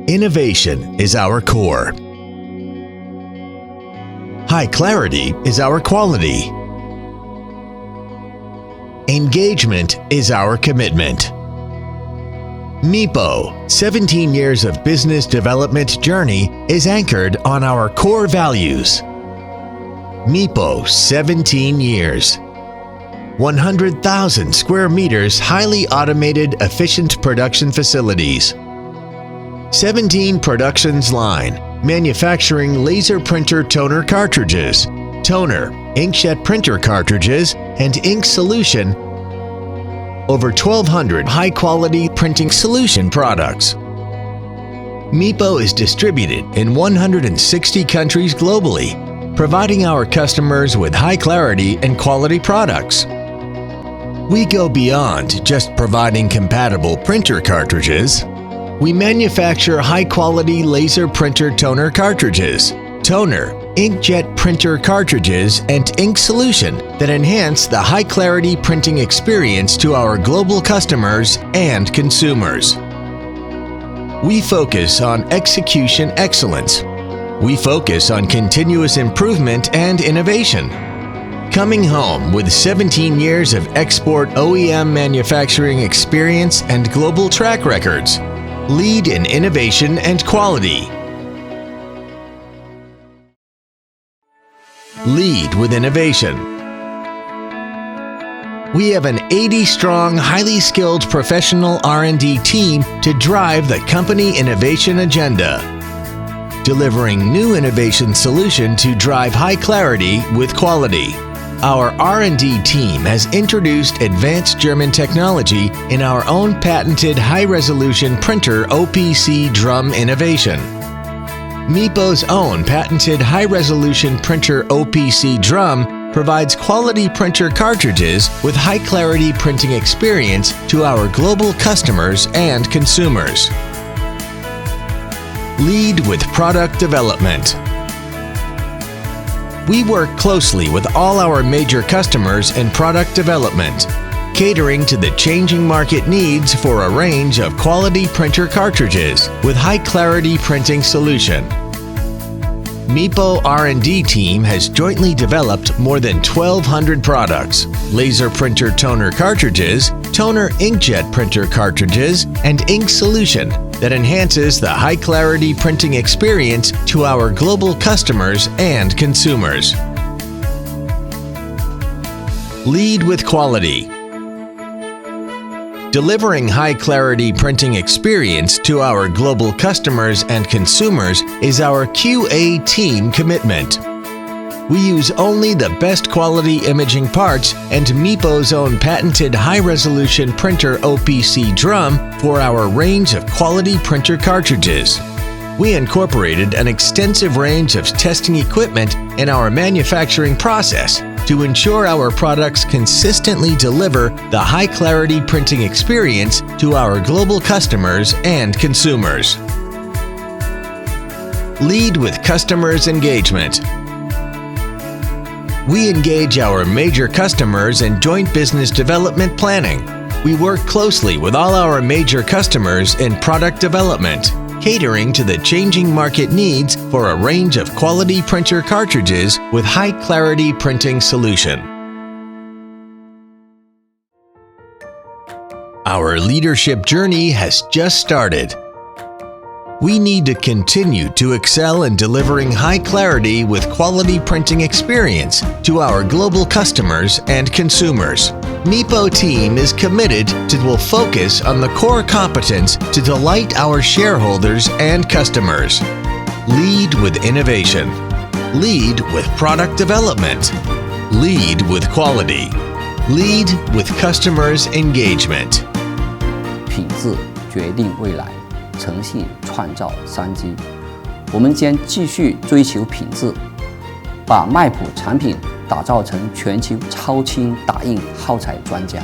Innovation is our core. High clarity is our quality. Engagement is our commitment. MIPO, 17 years of business development journey, is anchored on our core values. MIPO, 17 years. 100,000 square meters highly automated efficient production facilities. 17 productions line, manufacturing laser printer toner cartridges, toner, inkjet printer cartridges, and ink solution. Over 1,200 high-quality printing solution products. MIPO is distributed in 160 countries globally, providing our customers with high clarity and quality products. We go beyond just providing compatible printer cartridges. We manufacture high-quality laser printer toner cartridges, toner, inkjet printer cartridges, and ink solution that enhance the high-clarity printing experience to our global customers and consumers. We focus on execution excellence. We focus on continuous improvement and innovation. Coming home with 17 years of export OEM manufacturing experience and global track records. Lead in innovation and quality. Lead with innovation. We have an 80-strong, highly skilled professional R&D team to drive the company innovation agenda, delivering new innovation solution to drive high clarity with quality. Our R&D team has introduced advanced German technology in our own patented high-resolution printer OPC drum innovation. MIPO's own patented high-resolution printer OPC drum provides quality printer cartridges with high-clarity printing experience to our global customers and consumers. Lead with product development. We work closely with all our major customers in product development, catering to the changing market needs for a range of quality printer cartridges with high-clarity printing solution. MIPO R&D team has jointly developed more than 1,200 products, laser printer toner cartridges, toner inkjet printer cartridges, and ink solution that enhances the high-clarity printing experience to our global customers and consumers. Lead with quality. Delivering high-clarity printing experience to our global customers and consumers is our QA team commitment. We use only the best quality imaging parts and MIPO's own patented high-resolution printer OPC drum for our range of quality printer cartridges. We incorporated an extensive range of testing equipment in our manufacturing process to ensure our products consistently deliver the high-clarity printing experience to our global customers and consumers. Lead with customers' engagement. We engage our major customers in joint business development planning. We work closely with all our major customers in product development, catering to the changing market needs for a range of quality printer cartridges with high-clarity printing solution. Our leadership journey has just started. We need to continue to excel in delivering high clarity with quality printing experience to our global customers and consumers. MIPO team is committed to will focus on the core competence to delight our shareholders and customers. Lead with innovation. Lead with product development. Lead with quality. Lead with customers' engagement. 品质决定未来，诚信创造商机。我们将继续追求品质，把MIPO产品打造成全球超轻打印耗材专家。